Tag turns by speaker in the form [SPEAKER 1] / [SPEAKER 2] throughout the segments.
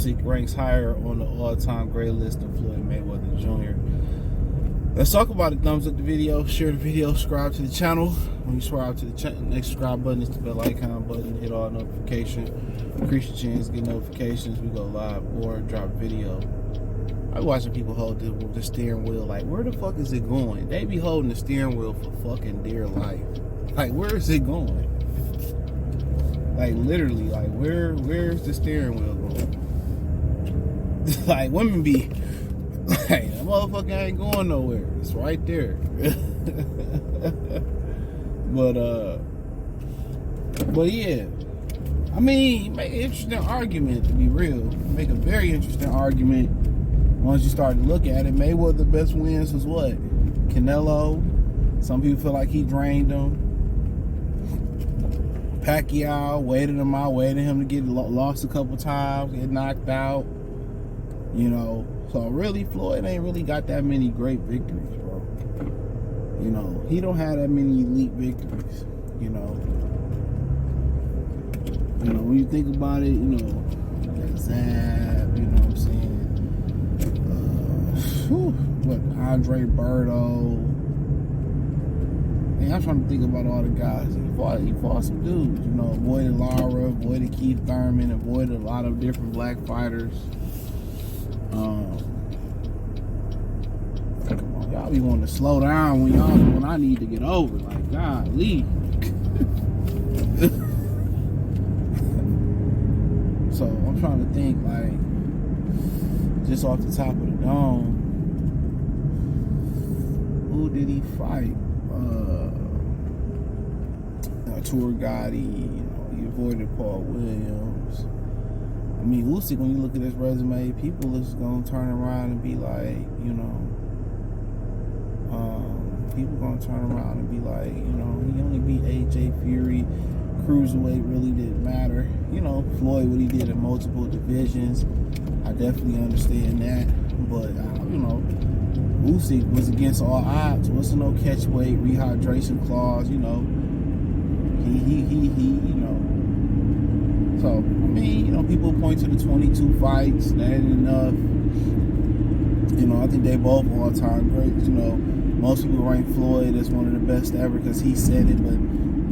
[SPEAKER 1] Usyk ranks higher on the all-time great list than Floyd Mayweather Jr. Let's talk about it. Thumbs up the video, share the video, subscribe to the channel. When you subscribe to the channel, next subscribe button is the bell icon button. Hit all notifications. Increase your chance to get notifications. We go live or drop video. I be watching people hold the steering wheel. Like, where the fuck is it going? They be holding the steering wheel for fucking dear life. Like, where is it going? Like, literally, like, where's the steering wheel going? Like, women be like, that motherfucker ain't going nowhere. It's right there. But yeah. I mean, make an interesting argument, to be real. Make a very interesting argument once you start to look at it. Mayweather's best wins was what? Canelo. Some people feel like he drained him. Pacquiao waited him out, waited him to get lost a couple times, get knocked out. You know, so really, Floyd ain't really got that many great victories, bro. You know, he don't have that many elite victories. You know, when you think about it, you know, that Zab, you know what I'm saying? What, Andre Berto. Man, I'm trying to think about all the guys. He fought some dudes, you know, avoided Lara, avoided Keith Thurman, avoided a lot of different black fighters. Come on, y'all be wanting to slow down when I need to get over. Like, golly. So I'm trying to think, like, just off the top of the dome, who did he fight? Tour Gotti, you know, he avoided Paul Williams. I mean, Usyk, when you look at his resume, people is gonna turn around and be like, you know, people gonna turn around and be like, you know, he only beat AJ Fury. Cruiserweight really didn't matter. You know, Floyd, what he did in multiple divisions, I definitely understand that. But you know, Usyk was against all odds. Wasn't no catch weight, rehydration clause. You know, he. You know. So I mean, you know, people point to the 22 fights. That ain't enough. You know, I think they both all-time greats. You know, most people rank Floyd as one of the best ever because he said it, but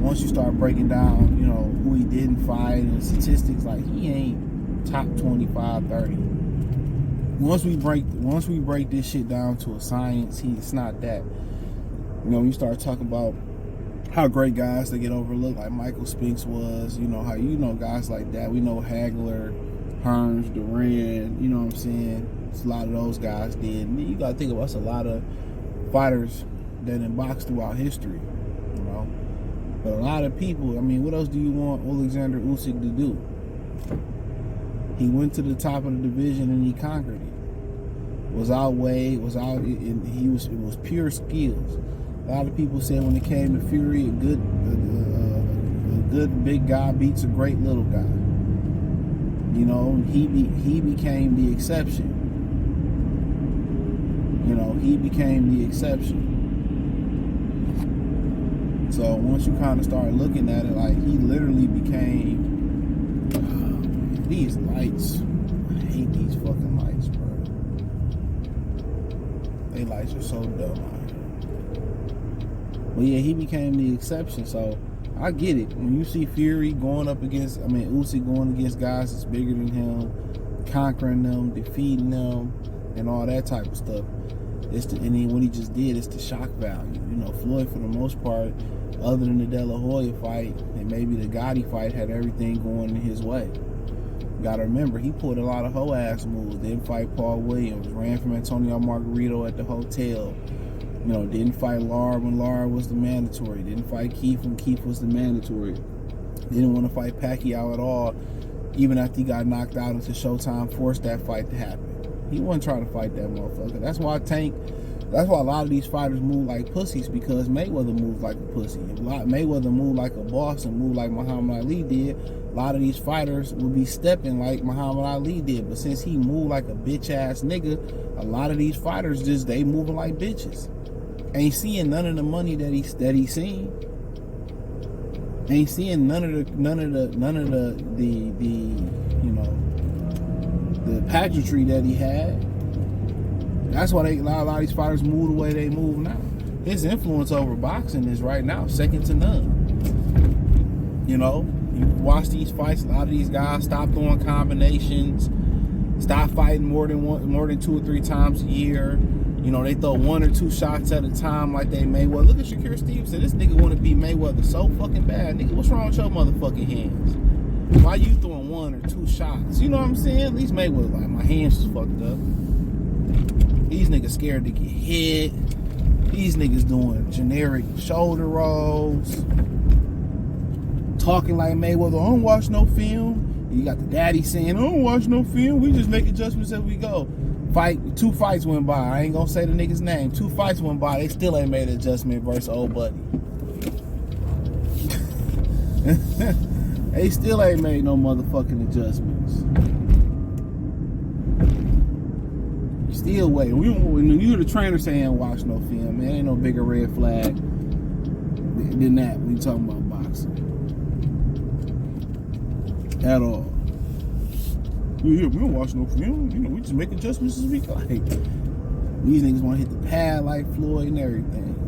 [SPEAKER 1] once you start breaking down, you know, who he didn't fight and statistics, like, he ain't top 25, 30. Once we break this shit down to a science, it's not that. You know, when you start talking about how great guys that get overlooked, like Michael Spinks was, you know, how, you know, guys like that. We know Hagler, Hearns, Duran, you know what I'm saying? It's a lot of those guys did. And you gotta think about, us a lot of fighters that in box throughout history, you know. But a lot of people, I mean, what else do you want Oleksandr Usyk to do? He went to the top of the division and he conquered it. Was outweighed, it was pure skills. A lot of people said when it came to Fury, a good big guy beats a great little guy. You know, he became the exception. You know, he became the exception. So once you kind of start looking at it, like, he literally became these lights. I hate these fucking lights, bro. They lights are so dumb. But yeah, he became the exception. So I get it. When you see Fury going up against, I mean, Usyk going against guys that's bigger than him, conquering them, defeating them, and all that type of stuff. And then what he just did is the shock value. You know, Floyd, for the most part, other than the De La Hoya fight and maybe the Gotti fight, had everything going in his way. You gotta remember, he pulled a lot of hoe-ass moves. Didn't fight Paul Williams, ran from Antonio Margarito at the hotel. You know, didn't fight Lara when Lara was the mandatory. Didn't fight Keith when Keith was the mandatory. Didn't want to fight Pacquiao at all, even after he got knocked out until Showtime forced that fight to happen. He wasn't trying to fight that motherfucker. That's why a lot of these fighters move like pussies, because Mayweather moved like a pussy. If Mayweather moved like a boss and moved like Muhammad Ali did, a lot of these fighters would be stepping like Muhammad Ali did. But since he moved like a bitch-ass nigga, a lot of these fighters they moving like bitches. Ain't seeing none of the money that he's seen. Ain't seeing none of the you know, the pageantry that he had. That's why a lot of these fighters move the way they move now. His influence over boxing is right now second to none. You know, you watch these fights, a lot of these guys stop doing combinations, stop fighting more than 2 or 3 times a year. You know, they throw 1 or 2 shots at a time like they Mayweather. Look at Shakur Stevenson. This nigga want to beat Mayweather so fucking bad. Nigga, what's wrong with your motherfucking hands? Why you throwing 1 or 2 shots? You know what I'm saying? At least Mayweather like, my hands is fucked up. These niggas scared to get hit. These niggas doing generic shoulder rolls. Talking like Mayweather, I don't watch no film. And you got the daddy saying, I don't watch no film. We just make adjustments as we go. 2 fights went by. I ain't gonna say the nigga's name. 2 fights went by. They still ain't made an adjustment versus old buddy. They still ain't made no motherfucking adjustments. Still waiting. When you the trainer saying watch no film, man, ain't no bigger red flag than that when you talking about boxing. At all. Yeah, we don't watch no film. You know, we just make adjustments as we go. Like, these niggas want to hit the pad like Floyd and everything.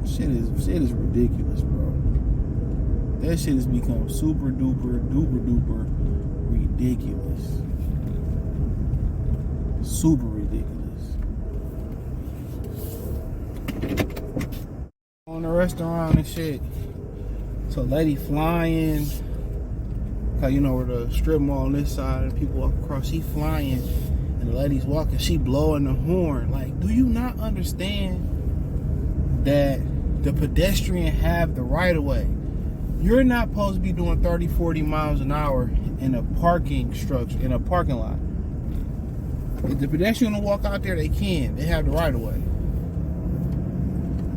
[SPEAKER 1] Shit is ridiculous, bro. That shit has become super duper ridiculous. Super ridiculous. On the restaurant and shit. So lady flying. Cause you know where the strip mall on this side and people walk across, she flying and the lady's walking, she blowing the horn. Like, do you not understand that the pedestrian have the right of way? You're not supposed to be doing 30, 40 miles an hour in a parking structure, in a parking lot. If the pedestrian will walk out there, they can. They have the right of way.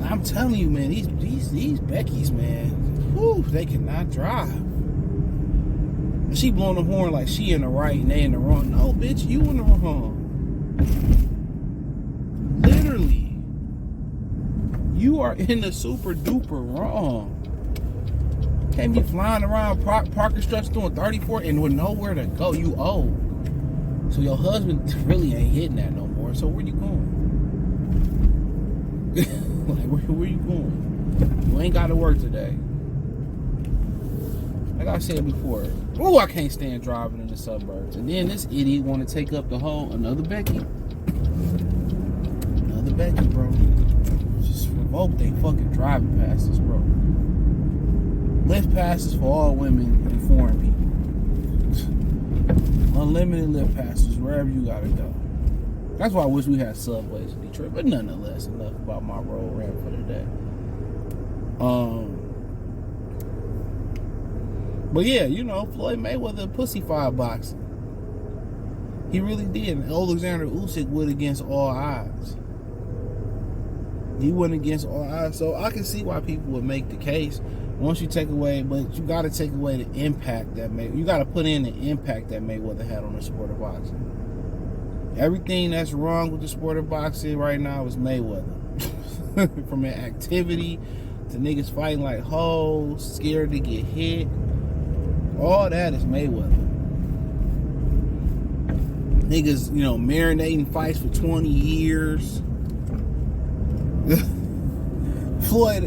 [SPEAKER 1] I'm telling you, man, these Beckys, man, whew, they cannot drive. She blowing the horn like she in the right and they in the wrong. No, bitch, you in the wrong. Literally. You are in the super duper wrong. Can't be flying around parking structures doing 34 and with nowhere to go. You old. So your husband really ain't hitting that no more. So where you going? Like, where you going? You ain't got to work today. Like I said before, oh, I can't stand driving in the suburbs. And then this idiot want to take up the whole, another Becky. Another Becky, bro. Just revoke they fucking driving passes, bro. Lift passes for all women and foreign people. Unlimited lift passes wherever you gotta go. That's why I wish we had subways in Detroit. But nonetheless, enough about my road rant for today. But yeah, you know, Floyd Mayweather pussified boxing. He really did. And Oleksandr Usyk went against all odds. He went against all odds. So I can see why people would make the case. Once you take away, but you got to take away the impact that you got to put in the impact that Mayweather had on the sport of boxing. Everything that's wrong with the sport of boxing right now is Mayweather. From an activity to niggas fighting like hoes, scared to get hit. All that is Mayweather. Niggas, you know, marinating fights for 20 years. Floyd,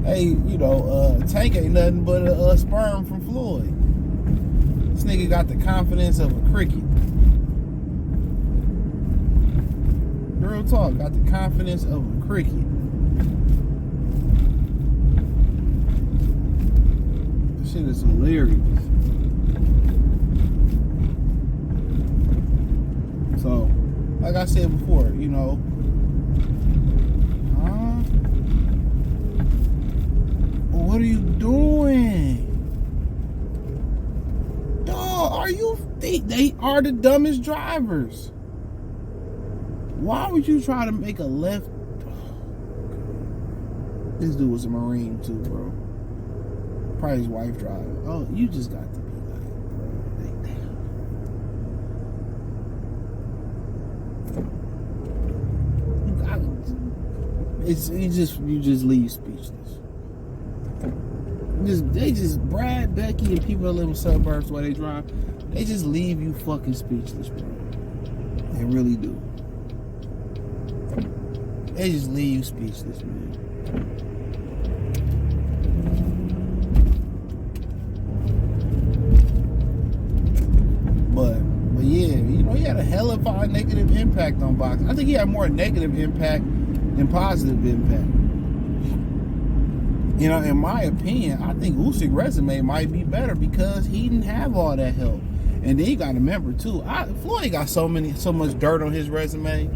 [SPEAKER 1] hey, you know, Tank ain't nothing but a sperm from Floyd. This nigga got the confidence of a cricket. Real talk, got the confidence of a cricket. This shit is hilarious. So, like I said before, you know, what are you doing? Dog, are you? They are the dumbest drivers. Why would you try to make a left? This dude was a Marine too, bro. Probably his wife driving. Oh, you just got to be like, bro. You just leave speechless. They just Brad, Becky, and people that live in suburbs where they drive, they just leave you fucking speechless, bro. They really do. They just leave you speechless, man. But yeah, you know, he had a hell of a negative impact on boxing. I think he had more negative impact than positive impact. You know, in my opinion, I think Usyk's resume might be better because he didn't have all that help. And then you got to remember too, Floyd got so much dirt on his resume.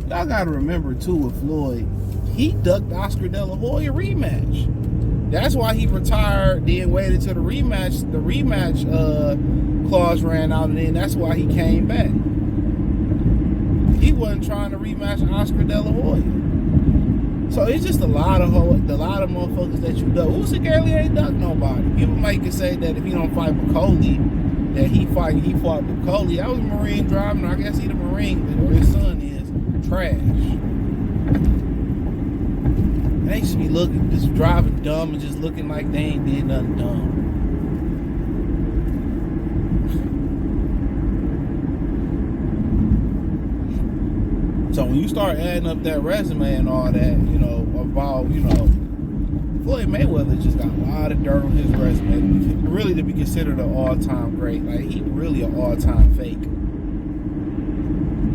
[SPEAKER 1] Y'all got to remember too with Floyd, he ducked Oscar De La Hoya rematch. That's why he retired, then waited till the rematch clause ran out, and then that's why he came back. He wasn't trying to rematch Oscar De La Hoya. So it's just a lot of motherfuckers that you duck. Usyk early ain't ducked nobody. People might say that if he don't fight Bacoli, that he fought Bacoli. That was a Marine driving. I guess he the Marine, or his son is trash. They just be just driving dumb and just looking like they ain't did nothing dumb. So when you start adding up that resume and all that, you know, about, you know, Floyd Mayweather just got a lot of dirt on his resume, really to be considered an all-time great. Like, he really an all-time fake.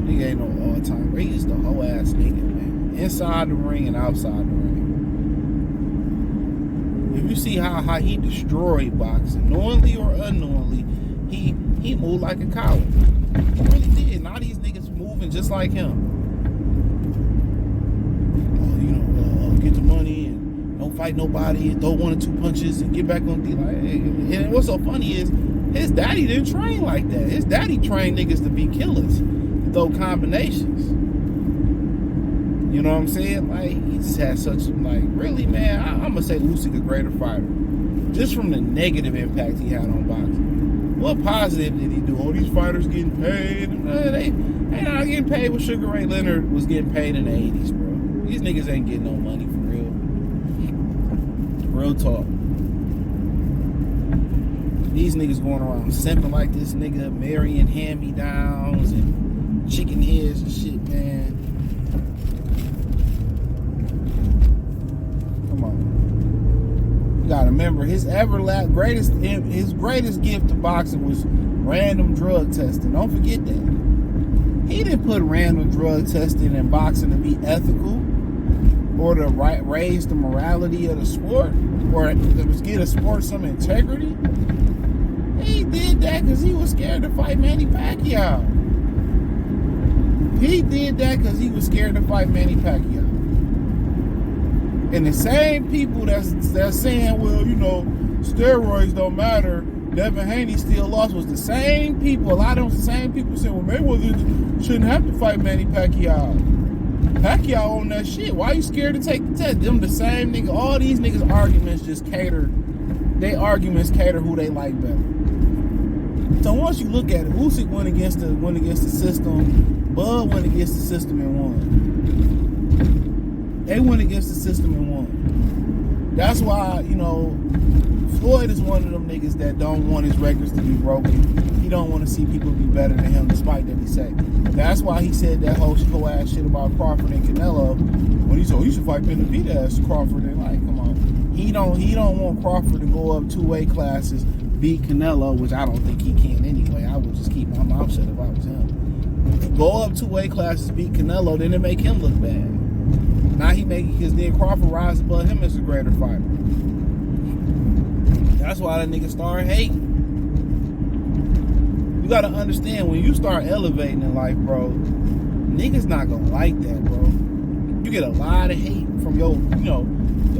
[SPEAKER 1] Nigga ain't no all-time great. He's the whole ass nigga, man. Inside the ring and outside the ring. If you see how he destroyed boxing, knowingly or unknowingly, he moved like a coward. He really did. Now these niggas moving just like him. Get the money and don't fight nobody and throw 1 or 2 punches and get back on the like. And what's so funny is his daddy didn't train like that. His daddy trained niggas to be killers, to throw combinations. You know what I'm saying? Like, he just had such, like, really, man, I'm gonna say Usyk a greater fighter, just from the negative impact he had on boxing. What positive did he do? Oh, these fighters getting paid. They not getting paid what Sugar Ray Leonard was getting paid in the 80s, bro. These niggas ain't getting no money for real. Real talk. These niggas going around simping like this nigga, marrying hand-me-downs and chicken heads and shit, man. Come on. You gotta remember, his greatest gift to boxing was random drug testing. Don't forget that. He didn't put random drug testing in boxing to be ethical, or to raise the morality of the sport, or to get a sport some integrity. He did that because he was scared to fight Manny Pacquiao. He did that because he was scared to fight Manny Pacquiao. And the same people that's saying, well, you know, steroids don't matter, Devin Haney still lost, was the same people. A lot of those same people saying, well, Mayweather shouldn't have to fight Manny Pacquiao. Pacquiao on that shit. Why you scared to take the test? Them the same nigga. All these niggas' arguments just cater. They arguments cater who they like better. So once you look at it, Usyk went against the system. Bud went against the system and won. They went against the system and won. That's why, you know, Floyd is one of them niggas that don't want his records to be broken. He don't want to see people be better than him, despite that he say. That's why he said that whole ass shit about Crawford and Canelo when he said, oh, you should fight Benavidez, Crawford. And like, come on, he don't want Crawford to go up 2 weight classes, beat Canelo, which I don't think he can anyway. I would just keep my mouth shut if I was him. Go up 2 weight classes, beat Canelo, then it make him look bad. Now because then Crawford rises above him as a greater fighter. That's why that nigga started hating. You gotta understand, when you start elevating in life, bro, niggas not gonna like that, bro. You get a lot of hate from your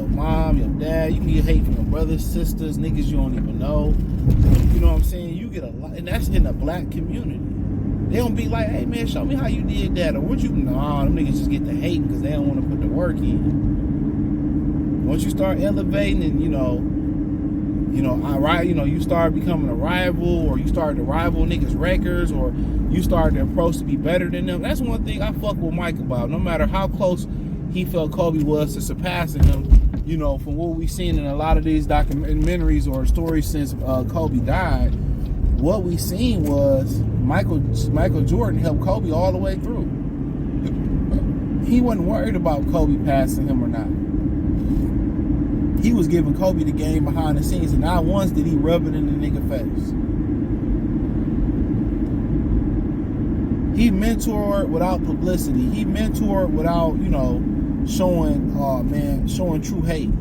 [SPEAKER 1] mom, your dad. You can get hate from your brothers, sisters, niggas you don't even know. You know what I'm saying? You get a lot, and that's in the black community. They don't be like, hey man, show me how you did that, or what you. Nah, them niggas just get to hating because they don't want to put the work in. Once you start elevating, and you start becoming a rival, or you start to rival niggas' records, or you start to approach to be better than them. That's one thing I fuck with Mike about. No matter how close he felt Kobe was to surpassing him, you know, from what we've seen in a lot of these documentaries or stories since Kobe died, what we seen was Michael Jordan helped Kobe all the way through. He wasn't worried about Kobe passing him or not. He was giving Kobe the game behind the scenes, and not once did he rub it in the nigga face. He mentored without publicity. He mentored without, you know, showing true hate.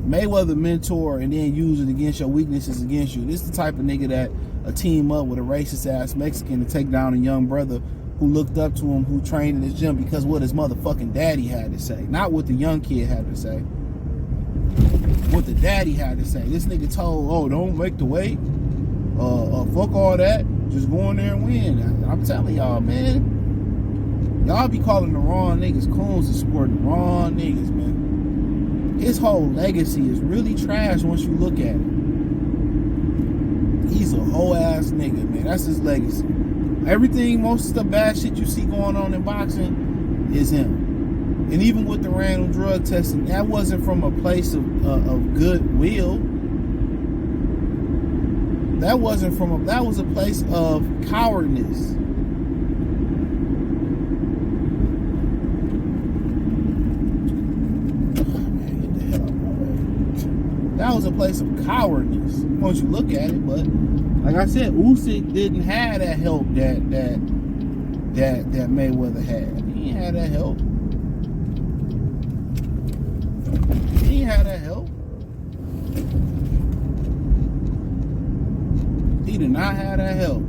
[SPEAKER 1] Mayweather mentor and then use it against your weaknesses against you. This is the type of nigga that a team up with a racist ass Mexican to take down a young brother who looked up to him, who trained in his gym because what his motherfucking daddy had to say. Not what the young kid had to say. What the daddy had to say. This nigga told, oh, don't make the weight. Fuck all that. Just go in there and win. I'm telling y'all, man. Y'all be calling the wrong niggas coons and supporting the wrong niggas, man. His whole legacy is really trash once you look at it. He's a whole ass nigga, man. That's his legacy. Everything, most of the bad shit you see going on in boxing is him. And even with the random drug testing, that wasn't from a place of goodwill. That was a place of cowardness. That was a place of cowardness once you look at it. But like I said, Usyk didn't have that help that Mayweather had. He ain't had that help. He ain't had that help. He did not have that help.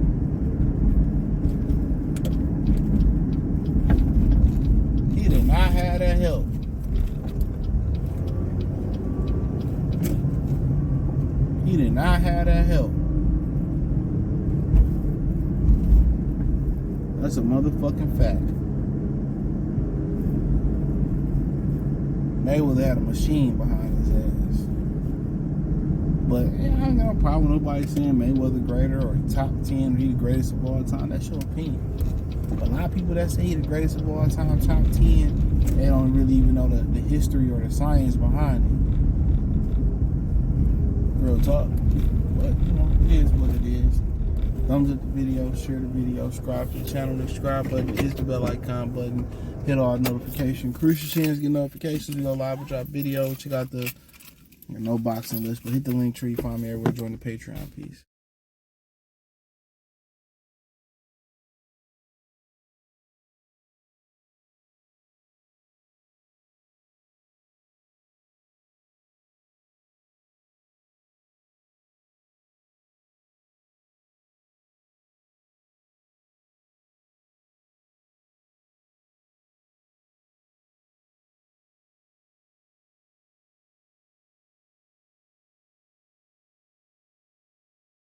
[SPEAKER 1] He did not have that help. He did not have that help. That's a motherfucking fact. Mayweather had a machine behind his ass. But yeah, I ain't got no problem with nobody saying Mayweather greater or top 10 or he the greatest of all time. That's your opinion. But a lot of people that say he the greatest of all time, top 10, they don't really even know the history or the science behind it. Real talk. But, you know, it is what it is. Thumbs up the video, share the video, subscribe to the channel. The subscribe button, hit the bell icon button, hit all notifications. Crucial chance, get notifications. We go live and drop video. Check out the no boxing list, but hit the link tree. Find me everywhere. Join the Patreon. Peace.